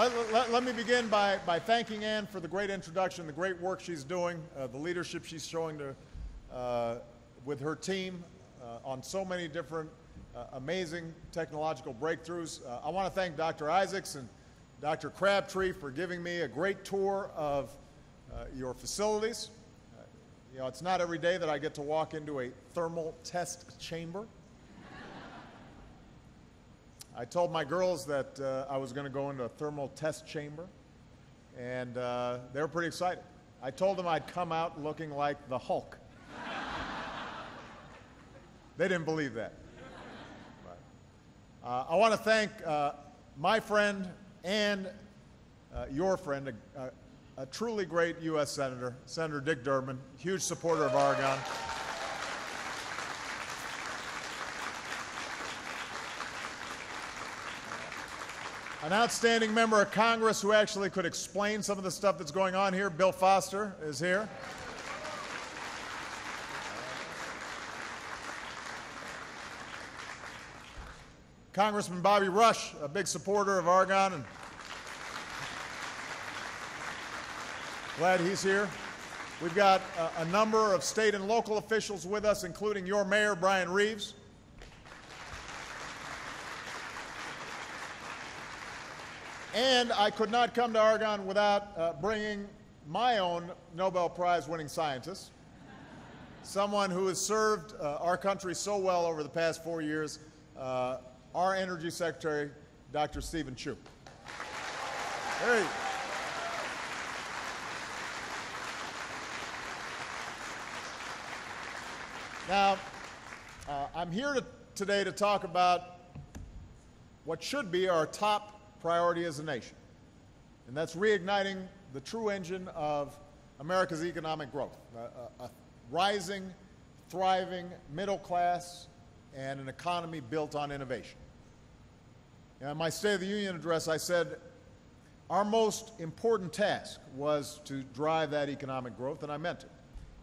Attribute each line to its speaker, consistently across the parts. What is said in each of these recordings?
Speaker 1: Let me begin by thanking Ann for the great introduction, the great work she's doing, the leadership she's showing with her team on so many different amazing technological breakthroughs. I want to thank Dr. Isaacs and Dr. Crabtree for giving me a great tour of your facilities. You know, it's not every day that I get to walk into a thermal test chamber. I told my girls that I was going to go into a thermal test chamber, and they were pretty excited. I told them I'd come out looking like the Hulk. They didn't believe that. But, I want to thank my friend and your friend, a truly great U.S. Senator, Senator Dick Durbin, huge supporter of Argonne. An outstanding member of Congress who actually could explain some of the stuff that's going on here, Bill Foster, is here. Congressman Bobby Rush, a big supporter of Argonne, and glad he's here. We've got a number of state and local officials with us, including your mayor, Brian Reeves. And I could not come to Argonne without bringing my own Nobel Prize winning scientist, someone who has served our country so well over the past 4 years, our Energy Secretary, Dr. Steven Chu. Hey. Now, I'm here today to talk about what should be our top priority as a nation, and that's reigniting the true engine of America's economic growth, a rising, thriving middle class and an economy built on innovation. In my State of the Union address, I said our most important task was to drive that economic growth, and I meant it.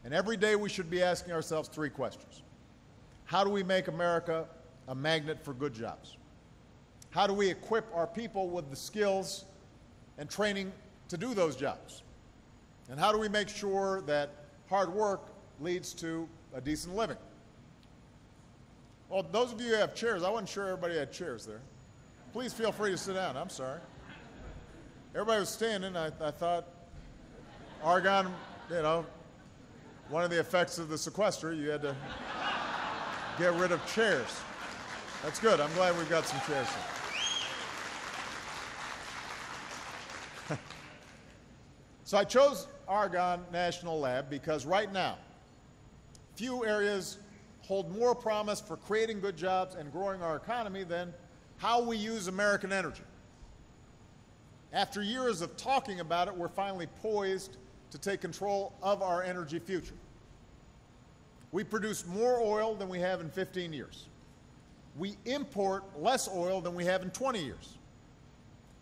Speaker 1: And every day we should be asking ourselves 3 questions. How do we make America a magnet for good jobs? How do we equip our people with the skills and training to do those jobs? And how do we make sure that hard work leads to a decent living? Well, those of you who have chairs, I wasn't sure everybody had chairs there. Please feel free to sit down. I'm sorry. Everybody was standing. I thought Argonne, you know, one of the effects of the sequester, you had to get rid of chairs. That's good. I'm glad we've got some chairs here. So I chose Argonne National Lab because right now, few areas hold more promise for creating good jobs and growing our economy than how we use American energy. After years of talking about it, we're finally poised to take control of our energy future. We produce more oil than we have in 15 years. We import less oil than we have in 20 years.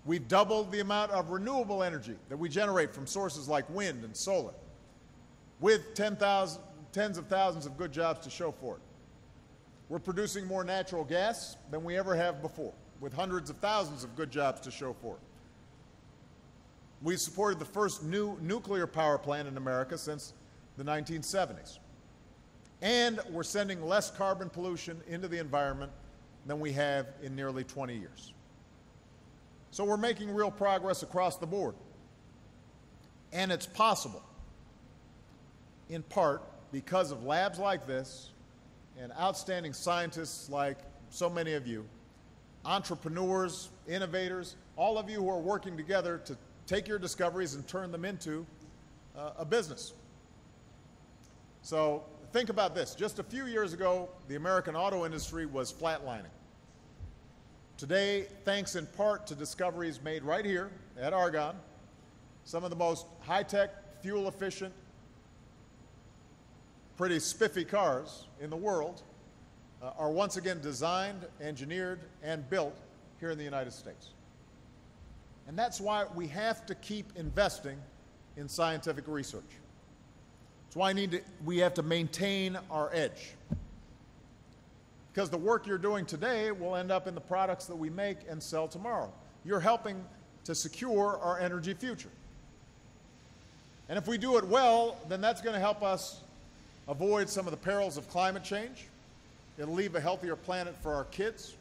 Speaker 1: We've doubled the amount of renewable energy that we generate from sources like wind and solar, with tens of thousands of good jobs to show for it. We're producing more natural gas than we ever have before, with hundreds of thousands of good jobs to show for it. We've supported the first new nuclear power plant in America since the 1970s. And we're sending less carbon pollution into the environment than we have in nearly 20 years. So we're making real progress across the board. And it's possible, in part, because of labs like this and outstanding scientists like so many of you, entrepreneurs, innovators, all of you who are working together to take your discoveries and turn them into a business. So think about this. Just a few years ago, the American auto industry was flatlining. Today, thanks in part to discoveries made right here at Argonne, some of the most high-tech, fuel-efficient, pretty spiffy cars in the world are once again designed, engineered, and built here in the United States. And that's why we have to keep investing in scientific research. That's why we have to maintain our edge. Because the work you're doing today will end up in the products that we make and sell tomorrow. You're helping to secure our energy future. And if we do it well, then that's going to help us avoid some of the perils of climate change. It'll leave a healthier planet for our kids.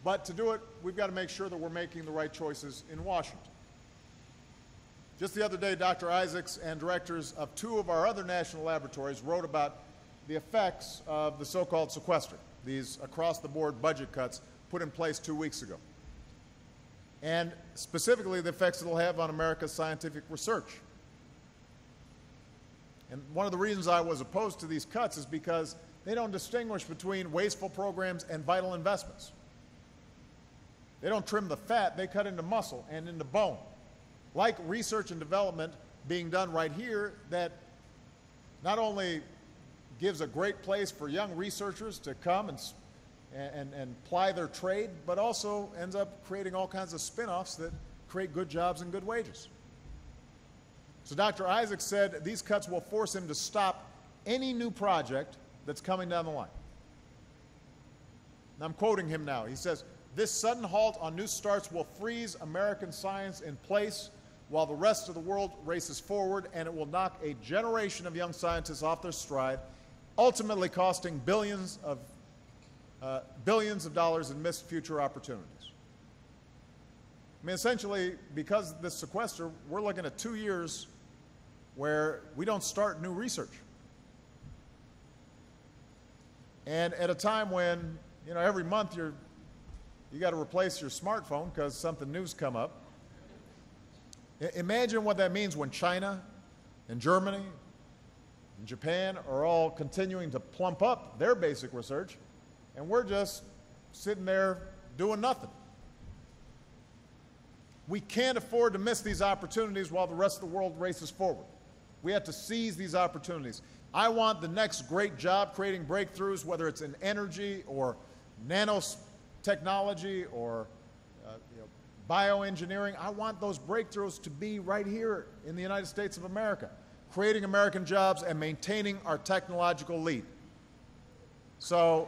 Speaker 1: But to do it, we've got to make sure that we're making the right choices in Washington. Just the other day, Dr. Isaacs and directors of 2 of our other national laboratories wrote about the effects of the so-called sequester, these across-the-board budget cuts put in place 2 weeks ago, and specifically the effects it'll have on America's scientific research. And one of the reasons I was opposed to these cuts is because they don't distinguish between wasteful programs and vital investments. They don't trim the fat, they cut into muscle and into bone. Like research and development being done right here that not only gives a great place for young researchers to come and ply their trade, but also ends up creating all kinds of spin-offs that create good jobs and good wages. So Dr. Isaacs said these cuts will force him to stop any new project that's coming down the line. And I'm quoting him now. He says, "This sudden halt on new starts will freeze American science in place while the rest of the world races forward, and it will knock a generation of young scientists off their stride, ultimately costing billions of dollars in missed future opportunities." I mean, essentially, because of this sequester, we're looking at 2 years where we don't start new research. And at a time when, you know, every month you got to replace your smartphone because something new's come up. Imagine what that means when China and Germany and Japan are all continuing to plump up their basic research, and we're just sitting there doing nothing. We can't afford to miss these opportunities while the rest of the world races forward. We have to seize these opportunities. I want the next great job-creating breakthroughs, whether it's in energy or nanotechnology or bioengineering. I want those breakthroughs to be right here in the United States of America, creating American jobs and maintaining our technological lead. So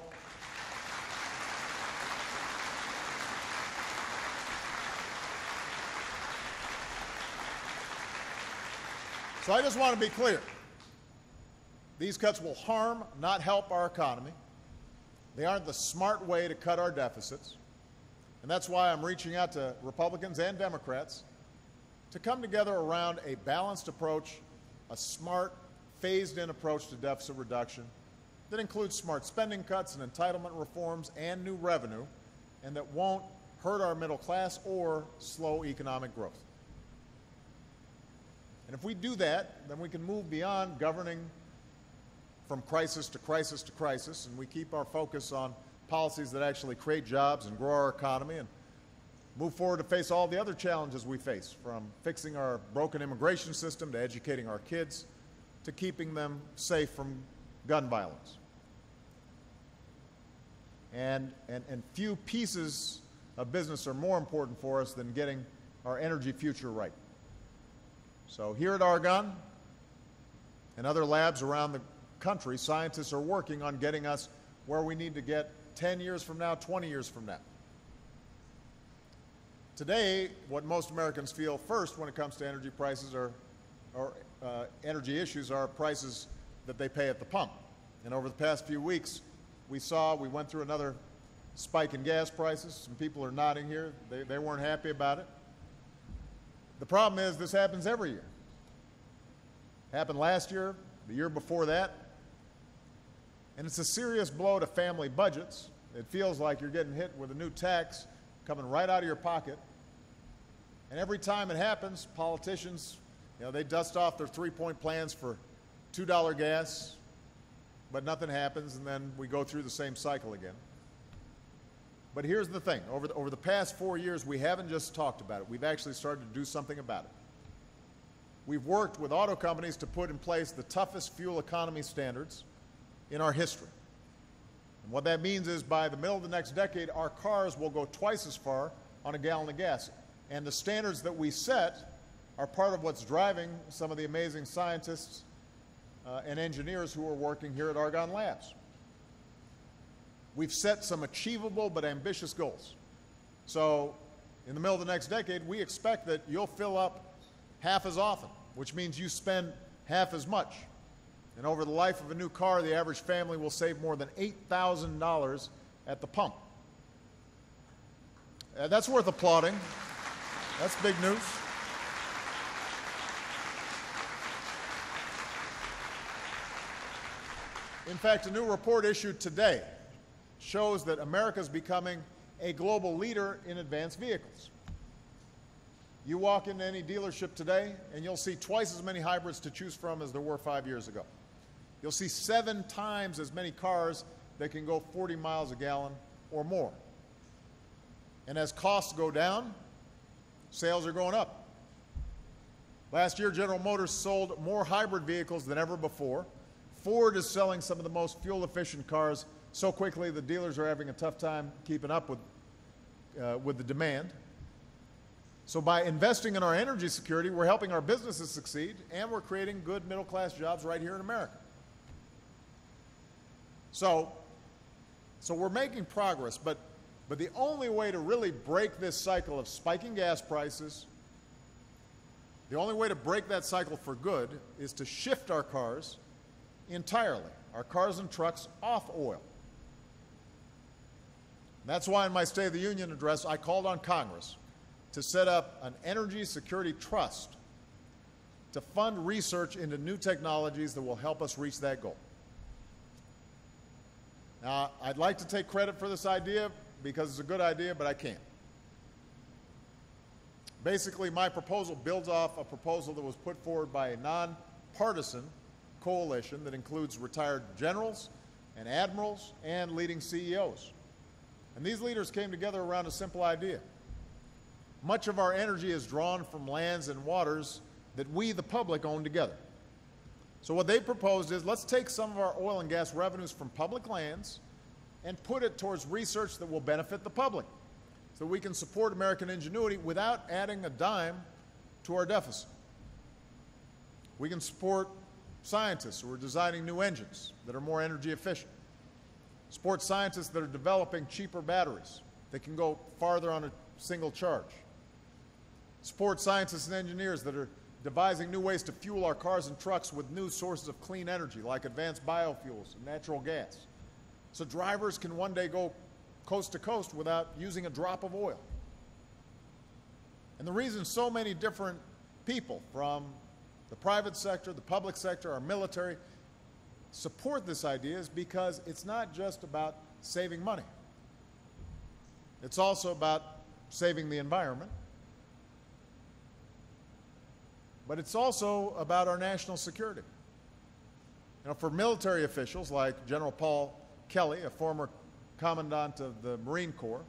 Speaker 1: I just want to be clear. These cuts will harm, not help our economy. They aren't the smart way to cut our deficits. And that's why I'm reaching out to Republicans and Democrats to come together around a balanced approach, a smart, phased-in approach to deficit reduction that includes smart spending cuts and entitlement reforms and new revenue, and that won't hurt our middle class or slow economic growth. And if we do that, then we can move beyond governing from crisis to crisis to crisis, and we keep our focus on policies that actually create jobs and grow our economy and move forward to face all the other challenges we face, from fixing our broken immigration system to educating our kids to keeping them safe from gun violence. And few pieces of business are more important for us than getting our energy future right. So here at Argonne and other labs around the country, scientists are working on getting us where we need to get 10 years from now, 20 years from now. Today, what most Americans feel first when it comes to energy prices or energy issues are prices that they pay at the pump. And over the past few weeks, we went through another spike in gas prices. Some people are nodding here. They weren't happy about it. The problem is this happens every year. Happened last year, the year before that. And it's a serious blow to family budgets. It feels like you're getting hit with a new tax coming right out of your pocket. And every time it happens, politicians, they dust off their three-point plans for $2 gas, but nothing happens, and then we go through the same cycle again. But here's the thing. Over the past 4 years, we haven't just talked about it. We've actually started to do something about it. We've worked with auto companies to put in place the toughest fuel economy standards in our history. And what that means is by the middle of the next decade, our cars will go twice as far on a gallon of gas. And the standards that we set are part of what's driving some of the amazing scientists and engineers who are working here at Argonne Labs. We've set some achievable but ambitious goals. So, in the middle of the next decade, we expect that you'll fill up half as often, which means you spend half as much. And over the life of a new car, the average family will save more than $8,000 at the pump. That's worth applauding. That's big news. In fact, a new report issued today shows that America is becoming a global leader in advanced vehicles. You walk into any dealership today, and you'll see twice as many hybrids to choose from as there were 5 years ago. You'll see 7 times as many cars that can go 40 miles a gallon or more. And as costs go down, sales are going up. Last year, General Motors sold more hybrid vehicles than ever before. Ford is selling some of the most fuel-efficient cars so quickly the dealers are having a tough time keeping up with the demand. So by investing in our energy security, we're helping our businesses succeed, and we're creating good middle-class jobs right here in America. So we're making progress, but the only way to really break this cycle of spiking gas prices, the only way to break that cycle for good is to shift our cars entirely, our cars and trucks, off oil. That's why in my State of the Union address, I called on Congress to set up an energy security trust to fund research into new technologies that will help us reach that goal. Now, I'd like to take credit for this idea because it's a good idea, but I can't. Basically, my proposal builds off a proposal that was put forward by a nonpartisan coalition that includes retired generals and admirals and leading CEOs. And these leaders came together around a simple idea. Much of our energy is drawn from lands and waters that we, the public, own together. So what they proposed is, let's take some of our oil and gas revenues from public lands and put it towards research that will benefit the public so we can support American ingenuity without adding a dime to our deficit. We can support scientists who are designing new engines that are more energy efficient, support scientists that are developing cheaper batteries that can go farther on a single charge, support scientists and engineers that are devising new ways to fuel our cars and trucks with new sources of clean energy like advanced biofuels and natural gas, so drivers can one day go coast to coast without using a drop of oil. And the reason so many different people from the private sector, the public sector, our military support this idea is because it's not just about saving money. It's also about saving the environment. But it's also about our national security. You know, for military officials like General Paul Kelly, a former commandant of the Marine Corps,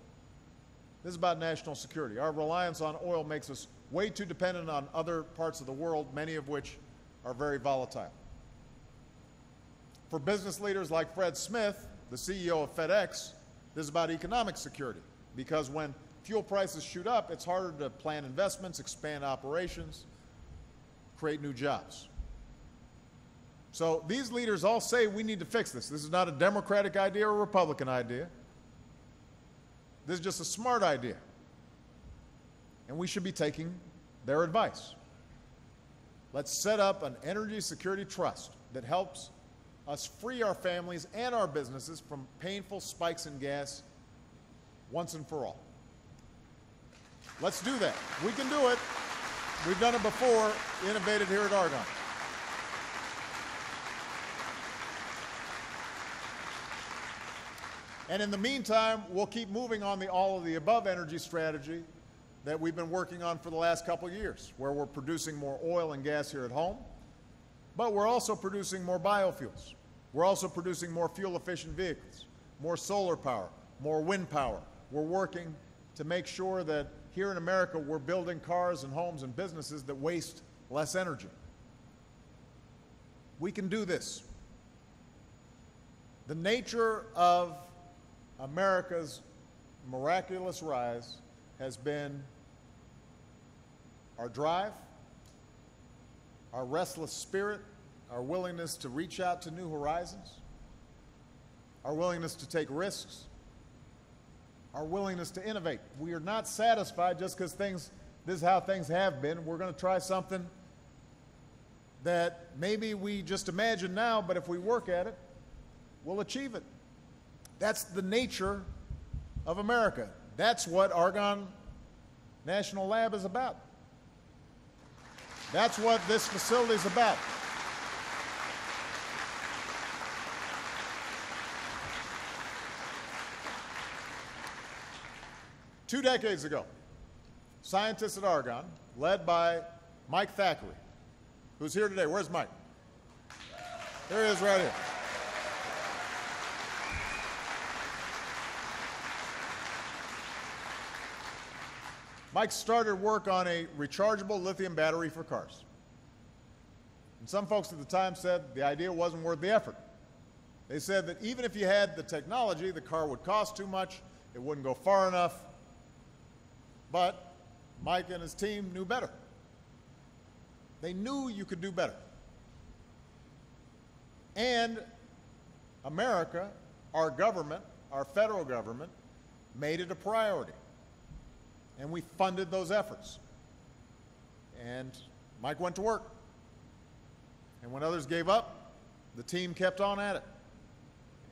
Speaker 1: this is about national security. Our reliance on oil makes us way too dependent on other parts of the world, many of which are very volatile. For business leaders like Fred Smith, the CEO of FedEx, this is about economic security, because when fuel prices shoot up, it's harder to plan investments, expand operations, create new jobs. So these leaders all say we need to fix this. This is not a Democratic idea or a Republican idea. This is just a smart idea. And we should be taking their advice. Let's set up an energy security trust that helps us free our families and our businesses from painful spikes in gas once and for all. Let's do that. We can do it. We've done it before, innovated here at Argonne. And in the meantime, we'll keep moving on the all-of-the-above energy strategy that we've been working on for the last couple of years, where we're producing more oil and gas here at home, but we're also producing more biofuels. We're also producing more fuel-efficient vehicles, more solar power, more wind power. We're working to make sure that here in America we're building cars and homes and businesses that waste less energy. We can do this. The nature of America's miraculous rise has been our drive, our restless spirit, our willingness to reach out to new horizons, our willingness to take risks, our willingness to innovate. We are not satisfied just because this is how things have been. We're going to try something that maybe we just imagine now, but if we work at it, we'll achieve it. That's the nature of America. That's what Argonne National Lab is about. That's what this facility is about. Two decades ago, scientists at Argonne, led by Mike Thackeray, who's here today. Where's Mike? There he is right here. Mike started work on a rechargeable lithium battery for cars. And some folks at the time said the idea wasn't worth the effort. They said that even if you had the technology, the car would cost too much, it wouldn't go far enough. But Mike and his team knew better. They knew you could do better. And America, our government, our federal government, made it a priority. And we funded those efforts. And Mike went to work. And when others gave up, the team kept on at it.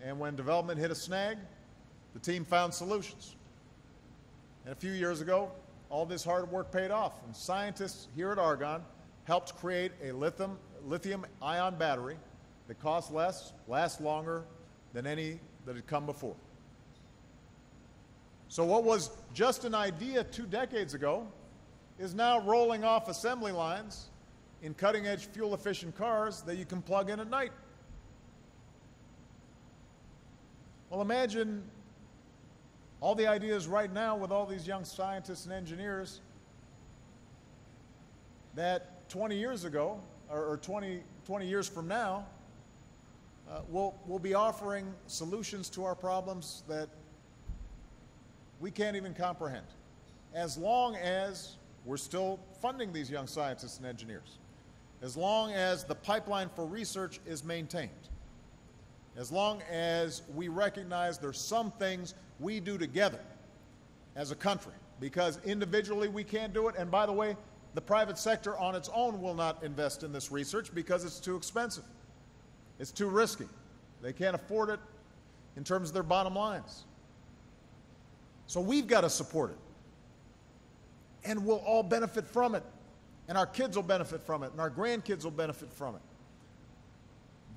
Speaker 1: And when development hit a snag, the team found solutions. And a few years ago, all this hard work paid off. And scientists here at Argonne helped create a lithium-ion battery that costs less, lasts longer than any that had come before. So what was just an idea 2 decades ago is now rolling off assembly lines in cutting-edge fuel-efficient cars that you can plug in at night. Well, imagine all the ideas right now with all these young scientists and engineers that 20 years ago, or 20 years from now, we'll be offering solutions to our problems that we can't even comprehend, as long as we're still funding these young scientists and engineers, as long as the pipeline for research is maintained, as long as we recognize there's some things we do together as a country, because individually we can't do it. And by the way, the private sector on its own will not invest in this research because it's too expensive. It's too risky. They can't afford it in terms of their bottom lines. So we've got to support it. And we'll all benefit from it. And our kids will benefit from it. And our grandkids will benefit from it.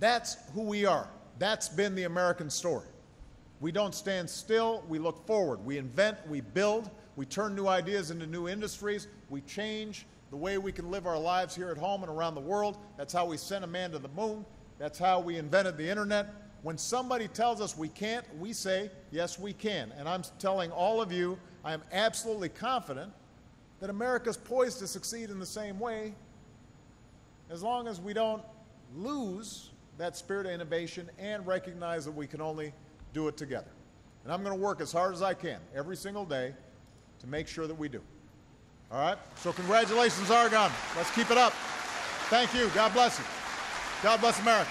Speaker 1: That's who we are. That's been the American story. We don't stand still. We look forward. We invent. We build. We turn new ideas into new industries. We change the way we can live our lives here at home and around the world. That's how we sent a man to the moon. That's how we invented the internet. When somebody tells us we can't, we say, yes, we can. And I'm telling all of you, I am absolutely confident that America's poised to succeed in the same way, as long as we don't lose that spirit of innovation and recognize that we can only do it together. And I'm going to work as hard as I can every single day to make sure that we do. All right? So congratulations, Argonne. Let's keep it up. Thank you. God bless you. God bless America.